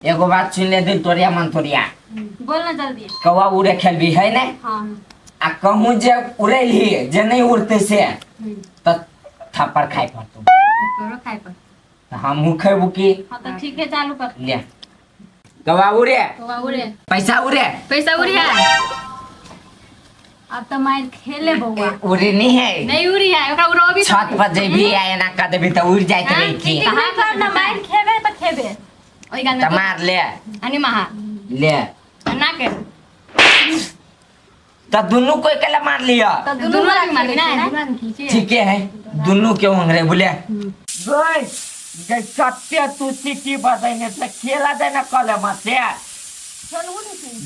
एगो बात सुन ले दिल तोरिया मन तोरिया बोलना जल्दी। कौवा उड़े खेलबी है ने हाँ आ कहूँ जे उड़े ली जे नहीं उड़ते से तो थप्पड़ खाए पड़तो तोरो खाए पर। हम खेबू की हाँ तो ठीक है चालू कर। ले कौवा उड़े कौवा उड़े पैसा उड़े पैसा उड़ी है। अब तो मार खेले बउआ उड़े नहीं है नहीं उड़ी है ओकरा उड़ो भी छत पर जेबी आए ना कर देबी तो उड़ जाइत रही की कहां कर ना मार खेबे तो खेबे ओई गाने तो मार ले अनि महा ले ना के तो दोनों को अकेला मार लिया तो दोनों मार ना खींचे ठीक है दोनों क्यों हंगरे बोले गई गई सत्य तू सिटी बजाइने से खेला देना कले मते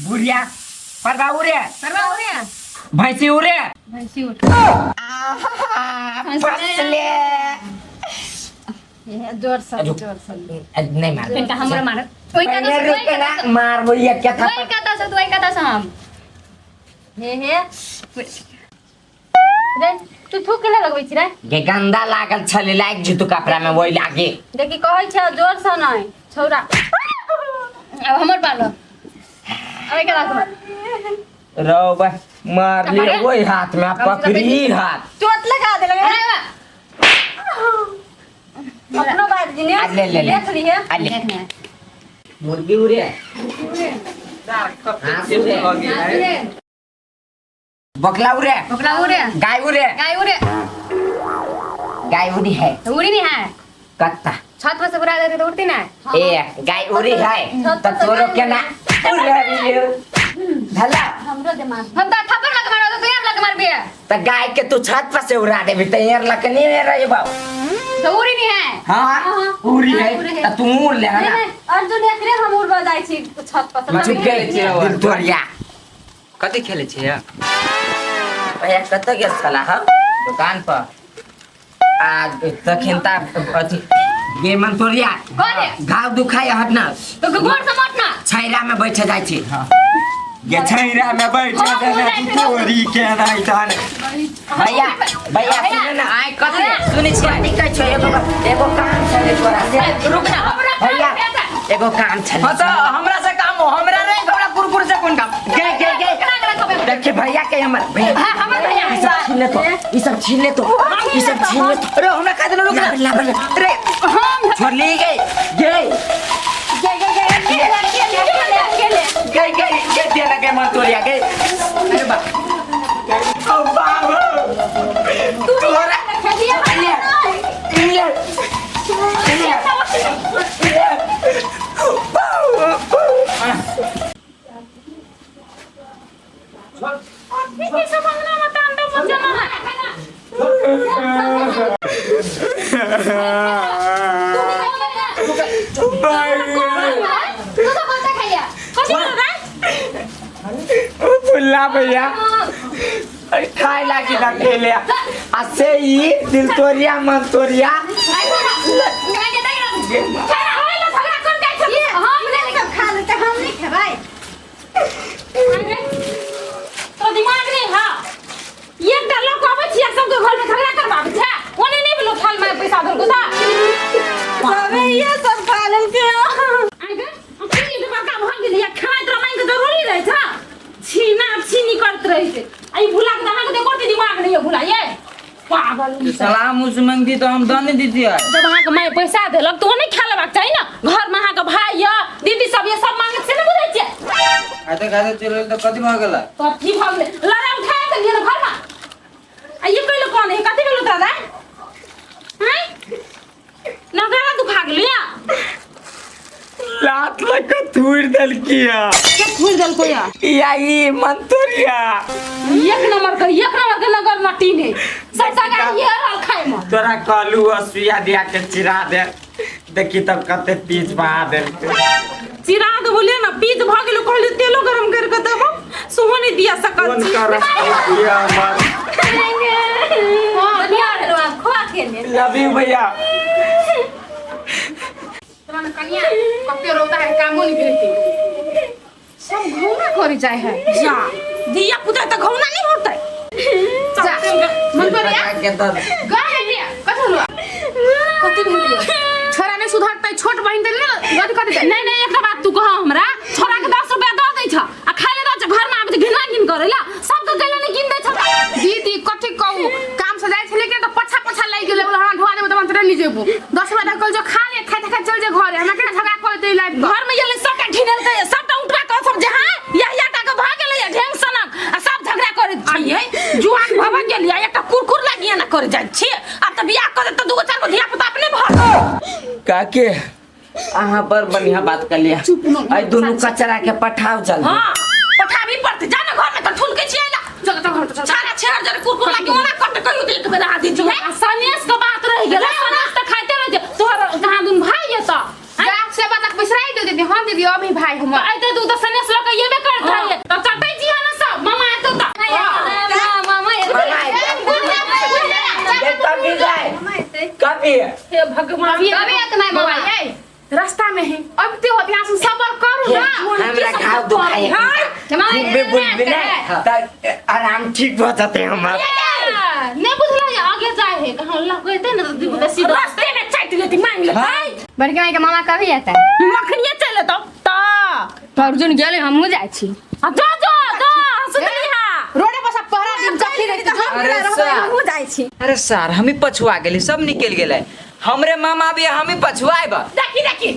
बुढ़िया परवा उड़े भैंसी उड़े भैंसी उठ बसले ये जोर से नहीं मार इनका हमरा मार ओई का पहले रुक ना मार बोलिए क्या था ओई का तो ओई का तो हम हे रे तू थूक के लगबै छी रे गे गंदा लागल छले लाइक जितु कपड़ा में वही लागे देखि कहै छ जोर से नै छौरा अब हमर पालो अबे के राख रो बा मार लिए वही हाथ में पकड़ी हाथ चोट लगा दे लगा अपनो बात जिने ले देख ली है ले मुर्गी उड़े हाँ उड़े बकला उड़े बकरा उड़े गाय उड़े गाय उड़े गाय उड़ी है उड़ी नहीं है कत्ता छत पर से उड़ा देते तो उड़ती ना ए गाय उड़ी है तो तोरो के ना उड़ रही भला हमरो दिमाग हम तो थप्पड़ लग मारो तो यार लग मार भी है तो गाय के तू छत पर से उड़ा देबी तो यार लकनी नहीं रही बाबू तो उड़ी नहीं है हाँ उड़ी है तो तू उड़ ले ना अर्जुन एकरे हम उड़बा जाय छी छत पर से चुप गई दिल तोरिया कथी खेले छियै भैया कत गेल साला हम दुकान पर आ तखिनता अथी गे मन तोरिया कोने घाव दुखाय हट ना तो गोर से मत ना छैरा में बैठ जाय छी गे छैरा में बैठ जाय तोरी के नहीं जान भैया भैया सुन ना आइ कथी सुनै छियै पानी का छ एगो काम छले तोरा से रुक ना भैया एगो काम छले हाँ तो हमरा से काम हो हमरा रे हमरा कुरकुर से कोन काम गे गे गे देखिए भैया के हमर भैया हमर भैया ई सब छीन ले तो ई सब छीन ले तो ई सब छीन ले तो अरे हमरा का देलो रुक ला अरे हम छोड़ ली गई गई गई दिया लगे मन तोरिया गई अरे बा ओ बाबू तोरा ये बुल्ला भैया खाए लागी ना खेले आसे ई दिल तोरिया मन तोरिया तो दिमाग नहीं हां ये डर लोग आबै छिया सबके घर में झगड़ा करबाबै छै ओने नहीं बोलो थाल में पैसा दल को सा सबे ये सब कालन के आगे हम की ये बात काम हो गेल या खाना तो मांग के जरूरी रहे था छीना छीनी करत रहे छै आई भुला के दहा के देखो दिमाग नहीं भुला ये पागल सलाम उस मंगती तो हम दने दीदी है जब अहाँ के माय पैसा देलक तो नहीं खा लेबाक चाही ना घर में अहाँ के भाई या दीदी सब ये सब मांगे से नहीं बुझै छियै खाते खाते चलो तो कथी भ गेला तो की भ गेलै लड़ा उठा के लिए घर में आ ये कइलो कोन है कथि भेलो दादा हैं नगरा दुखा गेलै या लात लग थूर दल किया के फूल दल को या ई मन तोरिया एक नंबर के नगर मट्टी ने सटा का ये रल खाए में तोरा कहलू सुइया दिया के चिरा दे देखी तब कते पीछ बहा दे चिरा दे बोले ना पीज भ गेलो कहले तेलो गरम कर के देबो सुहो नहीं दिया सकत कौन कर किया मत हां दिया हेलो खवा के ले लव यू भैया तमन कन्या कते रोता है काम नहीं करती सब घौना करी जाए है जा दिया पुता तो घौना नहीं होता जा मन पर या के तो गा है दिया कथलो कथि भेलियो छोरा ने सुधार लगता है छोट बहन दे गद कर दे नहीं एक बात तू कह हमरा छोरा के 10 रुपया दे दै छ आ खाए ले द घर में आबे घिना घिन करेला सब के गले नहीं गिन दै छ दीदी कथि कहू काम से जाय छले के त पछा लाग गेले बोला हमरा ढोआ देबो त मंत्र नहीं जेबो 10 रुपया कल जो खा ले खाते चल जे घर हमरा के झगड़ा कर दे लाइफ घर में गेले सबटा ढिनल दे सबटा उठवा के सब जे हां या का के भाग गेले ढेंग सनक आ सब झगड़ा करे छिए जुआन भव गेलिया एकटा कुरकुर लागिया ना करे जाय छी आ त बियाह कर दे त दुगो चार गो धिया पुता अपने भर काके अहाँ पर बढ़िया बात कर लिया आई दोनों कचरा के पठाव चल हां पठावी पड़ते जा ना घर में त ठुल के छिएला चल चल घर चल सारा छेड़ जरे कुरकुर लागी मना कर कहियो त एक बेर आ दिन छी सनेस के बात रह गेला सनेस त खाइते रह तोहर कहां दुन भाई ये त गाछ से बात बिसराई दे दीदी हां दीदी अभी भाई हम आई दे तू त सनेस ल के येबे करत रहे त चटै जी ना सब मामा आ तो कभी हे भगवान कभी एक नहीं बाबा ये रास्ता में है अब ते होत यहां से सबर करू ना हमरा घाव दुखाए खूब बुलबुल त आराम ठीक हो जाते हमार नहीं बुझला आगे जाए है कहां लगते ना तो सीधा रास्ते में चट लेती मांग ले भाई बड़के माई के मामा कभी आता है मखनिया चले तो अर्जुन गेले हमहु जाय छी जा सुनलिहा रोडे पर सब पहरा दिन चक्की रहती हमहु जाय छी अरे सर हम ही पछुआ गेली सब निकल गेले हमरे मामा भी हम ही पछुआए बा देखी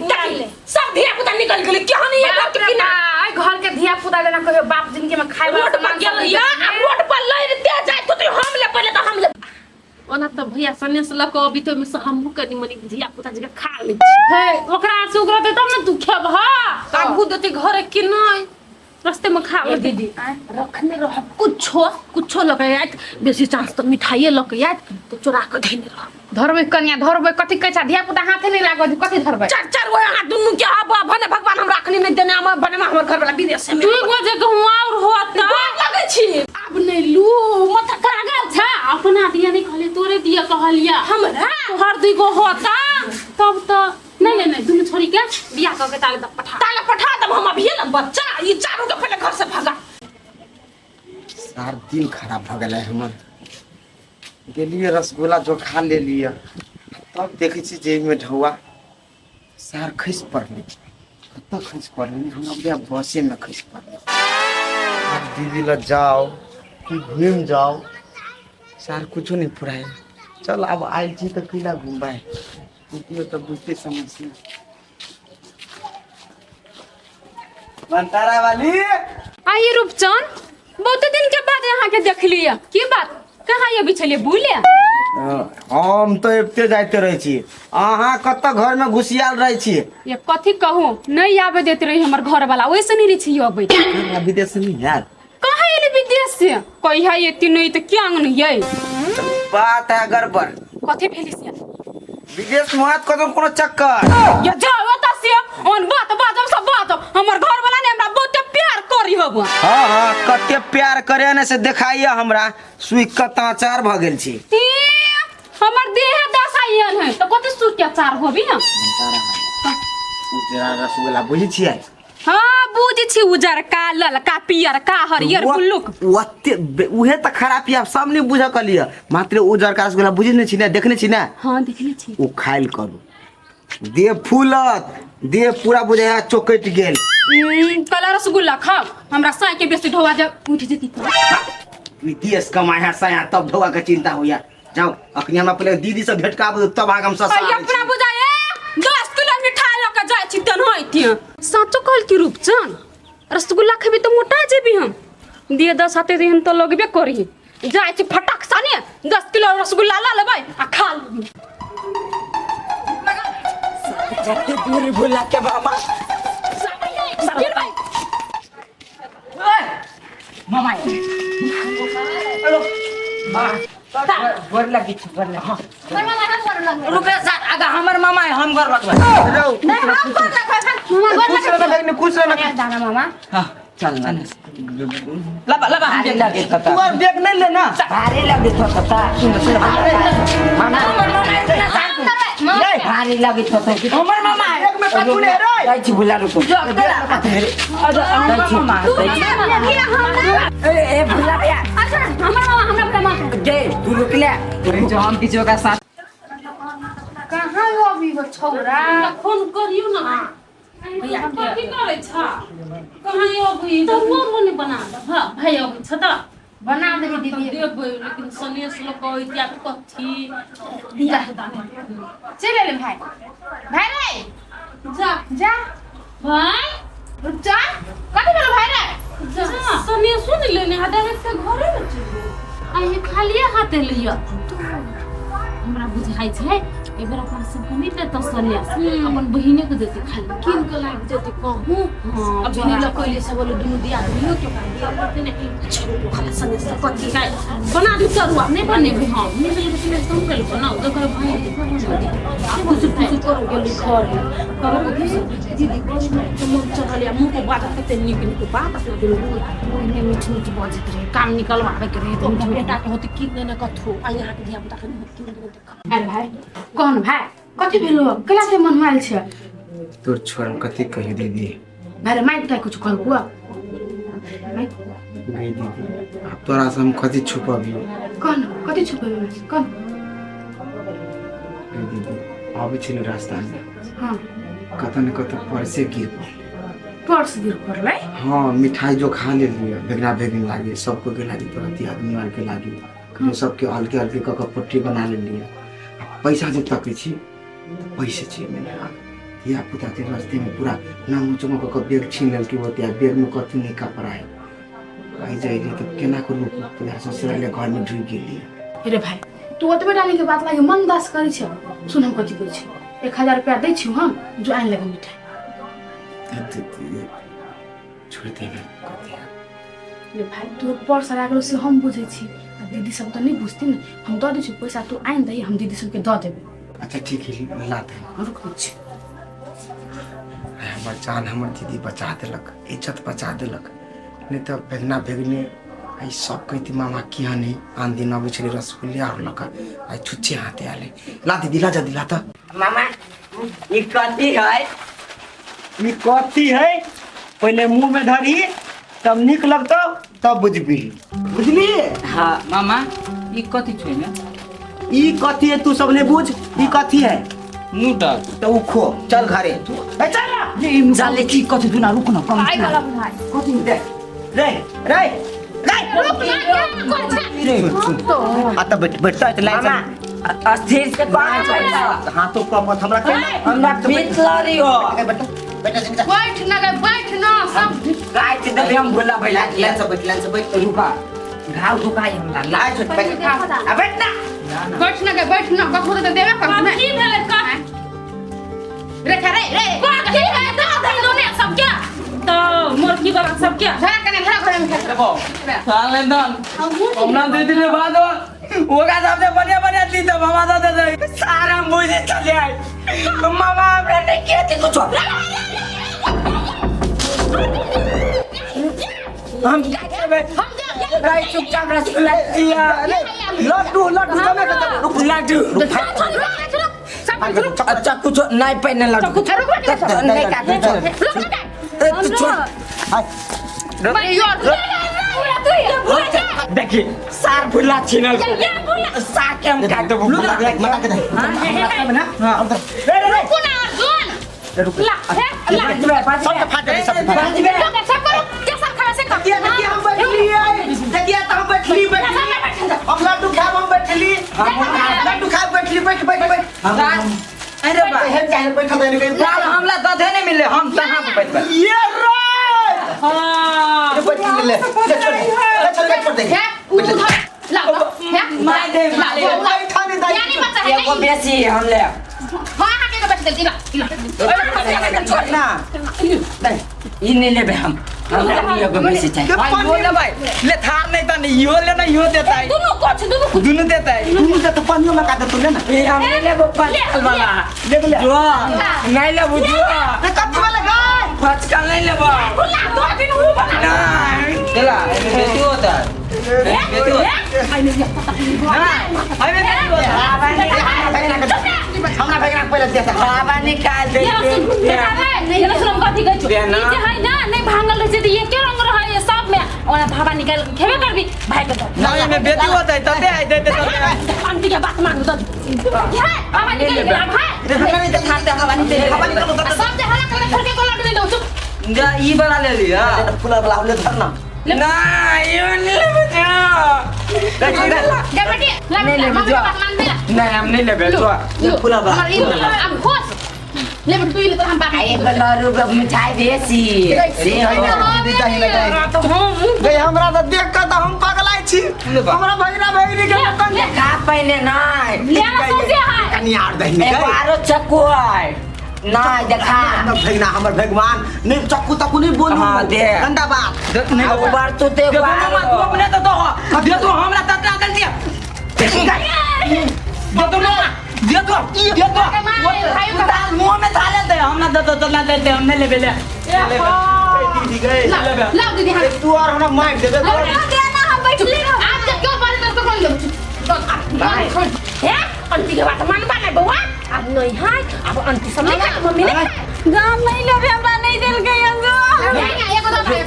सब धिया पुता निकल गेले क्यों नहीं है कि ना आई घर के धिया पुता लेना कहियो बाप जिंदगी में खाए रोड पर गेल या रोड पर लई दे जाए तो हम ले पहले तो हम ले ओना त भैया सनेस ल को अभी तो में से हमहु कनी मनी धिया पुता जगह खा ले हे ओकरा से उगरा दे तब ना तू खेब हा काबू देते घर के नहीं रास्ते में खा दीदी रखने रह कुछो लगे आत बेसी चांस तो मिठाई लगे आत तो चोरा के धइने रह धरबे कन्या धरबे कथि कहै छ धिया पुता हाथे नहीं लागो कथि धरबे चार गो हाथ दुनु के अब भने भगवान हम राखनी नहीं देने हम भने हमर घर वाला विदेश में तू गोजे कहूं और होता लगे छी अब नहीं लू मत करा गेल छ अपना दिया नहीं कहले तोरे दिया कहलिया हमरा हर दुई गो होता तब तो नहीं दुनु छोरी के बियाह क के ताले पठा दब हम अभी न बच्चा ये चारों के पहले घर से भागा सार दिन खराब भ गेलै हमर गेलिए रसगुल्ला जो खा ले लिया तब देखै छी जे में ढौआ सार खइस पड़ले कत खइस पड़ले हम अब बसे में खइस पड़ले अब दीदी ल जाओ कि घूम जाओ सार कुछो नहीं फुराए चल अब आई छी त किला घुमबाय दीदी तो बुझते समझ बनतारा वाली आई रूपचंद बहुत दिन के बाद यहाँ के देख लिया की बात कहाँ ये बिछले भूले हम तो एते जाते रहे छी अहाँ कत घर में घुसियाल रहे छी ये कथि कहूं नहीं आवे देते रही हमर घर वाला वैसे नहीं रही छी अबे विदेश नहीं यार कहाँ एले विदेश से कोई है ये नहीं तो क्या नहीं है बात है गड़बड़ कथि भेली से विदेश में हाथ कदम कोनो चक्कर ये जाओ त से on बात सब बात हमर घर वाला ने हमरा बहुत प्यार करी हब हां कते प्यार करे ने से देखाइए हमरा सुई कताचार भ गेल छी हमर देह दसाइल है तो कते सुई अचार होबी ना उजरा रसगुल्ला बुझी छी हां बुझी छी उजर का ललका पियर का हरियर बुल्लुक ओते उहे त खराब या सब नहीं बुझ कलिया मात्र उजर का रसगुल्ला बुझी नहीं छी ना देखने छी ना हां देखले छी ओ खाइल करू देह फूलत देह पूरा बुझे चोकट गेल कलर रसगुल्ला खा हमरा साई के बेसी ढोवा जा उठ जेती विदेश कमाए है साया तब ढोवा के चिंता होया जाओ अखनी हमरा पहले दीदी से भेटकाब तब आगम ससा अय अपना बुझाए 10 किलो मिठाई लक जाय छी तन होइती साचो कहल की रूपचंद रसगुल्ला खेबी तो मोटा जेबी हम दिए 10 हाथे दिन तो लगबे करी जाय छी फटक साने 10 किलो रसगुल्ला ला लेबै आ खा लेबै जत्ते दूर भुला के बाबा गिर भाई मामा हेलो गोर लगी छी गोर लगी रुके सर आगा हमर मामा है हम घर रखबे नहीं हम कर रखा खुश रहना दाना मामा हां चल ना लबा हम देख लगे तू और देख नहीं लेना भारी लगे था मामा भारी लगे था हमर मामा है एक में कट ले रे जाई छी भुला रुको मामा ए भुला या अच्छा हमर मामा हमरा दे तू रुक ले जो हम किसी का साथ कहां हो अभी हो छौरा फोन करियो ना भैया हम की करे छ कहां यो भई तो रोने बना दे हां भाई अबै छ त बना देबे दीदी देबै लेकिन सनेस लोग कहै क्या कथी दिया चले ले भाई भाई रे जा जा भाई रुक जा कथी भेलो भाई रे जा सनेस सुन लेने आधा के घरे में चल आई खाली हाथे लियो हमरा बुझाइ छै एबर अपन सब कमी ते तसलिया अपन बहिने के देते खाली किन के लाग जते कहूं अब बिनी ल कइले सब ल दुनु दिया दियो के दिया करते ने छोड़ो खाली सने से कथि काय बना दू तरुआ नहीं बने भी हां नहीं बोले कि तुम कर बनाओ तो कर भाई कुछ करो गेली घर करो दीदी तुम चलिया मुंह को बात करते निकल के बात कर दिलो ने मीठ मीठ बजत रहे काम निकलवावे के रहे तुम बेटा के होते कि न कथु आ यहां के दिया बता के अरे भाई कौन भाई कथी भेलो कला से मन माइल छ तोर छोड़ कथी कही दीदी भाई माइक का कुछ कहलकु नहीं दीदी अब तोरा से हम कथी छुपाबी कौन कथी छुपेबे कौन दीदी आबै छिन रास्ता में हां कत न कत परसे गिर पर्स गिर पड़लै हाँ मिठाई जो खा ले लिया बेगना बेगन लागे सबको के लागे तुरंत आदमी वाल के लागे कहीं सबके हल्के हल्के क पट्टी बना ले लिया पैसा जो तक छी पैसे छी मैंने दिया पुता के रास्ते में पूरा नाम चमक क बैग छीन लेल के बतिया बैग में कथी नहीं कपड़ा है आई जाई तो केना करू पूरा ससुराल घर में ढुक गेली अरे भाई तू ओतबे डाली के बात लागे मन दास करै छ सुन हम कथी कहै छी 1000 रुपया दै छी हम जो आन लगे मिठाई छोड़ देबे कथी रे भाई तू पर्स राखलो से हम बुझै छी दीदी सब तो नहीं बुझती ना हम दे छी पैसा तू आइन दही हम दीदी सब के द देबे अच्छा ठीक है ला दे रुक छी हमर जान हमर दीदी बचा देलक इज्जत बचा देलक नहीं तो बेगना बेगने आई सब कहती मामा किया नहीं आन दिन अब छले रसगुल्ला और लका आई छुच्छे हाथे आले ला दीदी ला जल्दी ला तो मामा ये कथी है ये कथी है पहले मुंह में धरी तब निक लगतो तब बुझबी बुझली हाँ मामा ये कथी छै ना ई कथी है तू सब ने बुझ ई कथी है नूटा तो उ खो चल घरे तू ए चल ना ये जाले की कथी दुना रुक न कम आई गला भाई कथी दे रे रे रे रुक ना क्या कर रे तो आ त बैठता है तो लाइन मामा अस्थिर से बाहर चल हाथों का मत हमरा के हमरा बितलारी हो बैठा बैठ ना सब काय के दे हम बोला भैला लाइन से बैठ रुका घाव दुखाई हमरा लाइन से बैठ आ बैठ ना बैठ ना कथो तो देबे कर ना की भेले का रे रे की है दादा लोने सब क्या तो मोर की बात सब क्या झरा कने झरा घरे में देखो साले दन हमरा दे दिले बाद ओगा सबसे बढ़िया बढ़िया दी तो मामा दे दे सारा मुझे चले आई मामा हमने नहीं किया थी कुछ हम क्या करबे भाई चुपचाप रसगुल्ला दिया लड्डू समय के रुक लड्डू अच्छा कुछ नहीं पहने लड्डू नहीं काटे तू छोड़ देखिए सार भुला छिनल सार के हम काट देबो मना के दे ना हां रे रे रुक ला सब फाट दे सब देखिए हम बैठली देखिए तो हम बैठली अब लड्डू खा हम बैठली लड्डू खा बैठली बैठ अरे बा हेड जाए बैठा देने के लाल हमला दधे नहीं मिले हम कहां पे बैठबे ये रे हां बैठ ले छोड़ दे ला माय दे बैठा नहीं दे ये को बेसी हम ले हां हां के बैठ दे छोड़ ना ई नहीं लेबे हम हमरा नहीं को बेसी चाहिए भाई बोल भाई ले थार नहीं त नहीं यो ले ना यो देता है दोनों देता है तुम से तो पानियों में काट तू ले ना ए हम ले लेबो पाल वाला ले ले जो नहीं लेबो जो कब वाला गाय पाँच का नहीं लेबो नहीं चला बेटी होता बेटी होता आई नहीं पता हां अबे बेटी होता हमरा बैग पहले देता बाबा निकाल दे ये सुन कथी कहै छु ई जे है ना नहीं भांगल रहे छै त ये के रंग रहे ये सब में ओना धावा निकाल के खेबे करबी भाई के तो नहीं मैं बेटी होता है तबे आई देते तबे आंटी के बात मान दो क्या हवा निकाल के भाई नहीं तो खाते हवा निकाल सब जे हला कर के कोला दे दो चुप जा ई बना ले लिया फुला वाला ले धरना ना ये नहीं ले बजा दे बेटी ले बात मान दे नहीं हम नहीं ले बेटो फुला वाला अब खुश ले बेटी तू ले तो हम बात एक लरू का मिठाई देसी दे तो हम गए हमरा तो देख के तो हम पगलाई छी हमरा भगना भगनी के कन का पहले नहीं ले ना सोचे है कनी आड़ दही एक बारो चकुआय ना देखा भगना हमर भगवान नहीं चक्कू तक्कू नहीं बोल हां दे गंदा बात नहीं एक बार तो ते मामा तू अपने तो दो दे तू हमरा ततना कर दिया दे तू मामा दे तू दाल मुंह में डाल दे हमरा दे तो चला देते हमने ले ले दीदी गए लाओ दीदी हां तू और हमरा मार दे दे देना हम बैठ ले आज तक क्यों बारे में तो कौन ले है आंटी के बात मान बा नहीं बउआ अब नहीं है अब आंटी सब नहीं खाए मम्मी ने गाम नहीं लेबे हमरा नहीं देल गई अंगो नहीं एगो तो भाई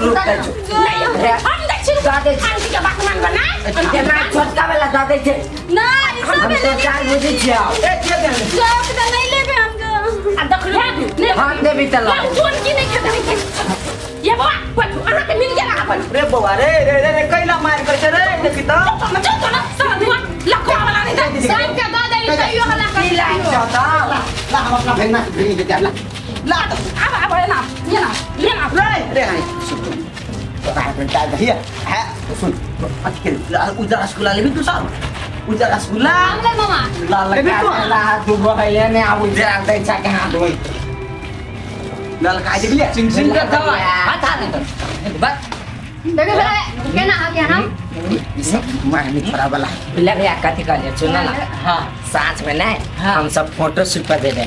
हम देख छी दादे आंटी के बात मान बना ते ना छोटका वाला दादे छे ना ई सब हम तो चार बजे छियाओ ए दे दे जाओ तो नहीं लेबे हमको आ देख ले हम देबी तला जोन की नहीं खेते ये बउआ कोई अना के मिल गया अपन रे बउआ रे रे रे कैला मार कर रे देखी तो मत तो ना सब दुआ लखवा वाला नहीं था सब के दादा ये कहियो हला कर ला छोटा ला हम अपना भगना भगनी के ला ला अब ना ये ना रे रे हाय तो कहा बेटा दहिया है सुन अटके उधर रसगुल्ला ले भी तू साहब उधर रसगुल्ला ले मामा ला ला ला तू भैया ने अब जरा दे छा के हाथ धोई ला ला काजे बिले सिंग सिंग का दवा हाथ आ नहीं बस देखो फिर क्या ना आ गया ना मारनी छोरा वाला लग या कथी कर ले सुन ना हां साथ में नहीं हम सब फोटो शूट कर दे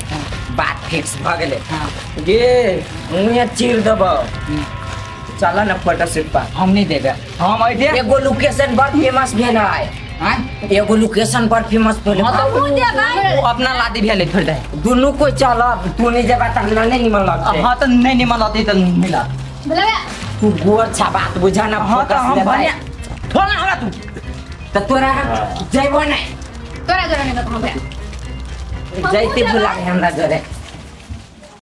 बात फिक्स भ गेले गे मुंह चीर देबो चल ना फोटो शूट पर हम नहीं देबे हम आई दे एगो लोकेशन पर फेमस भेल है हां एगो लोकेशन पर फेमस भेल हां तो कौन जगह वो अपना लादी भेले छोड़ दे दोनों कोई चल तू नहीं जेबा त हमरा नहीं निमन लगते हां तो नहीं निमन लगते त मिला बोले तू गोर छा बात बुझा ना हां तो हम भनिया थोड़ा हमरा तू त तोरा जइबो नहीं तोरा जरा नहीं तो हम जैते बुला हमरा जरे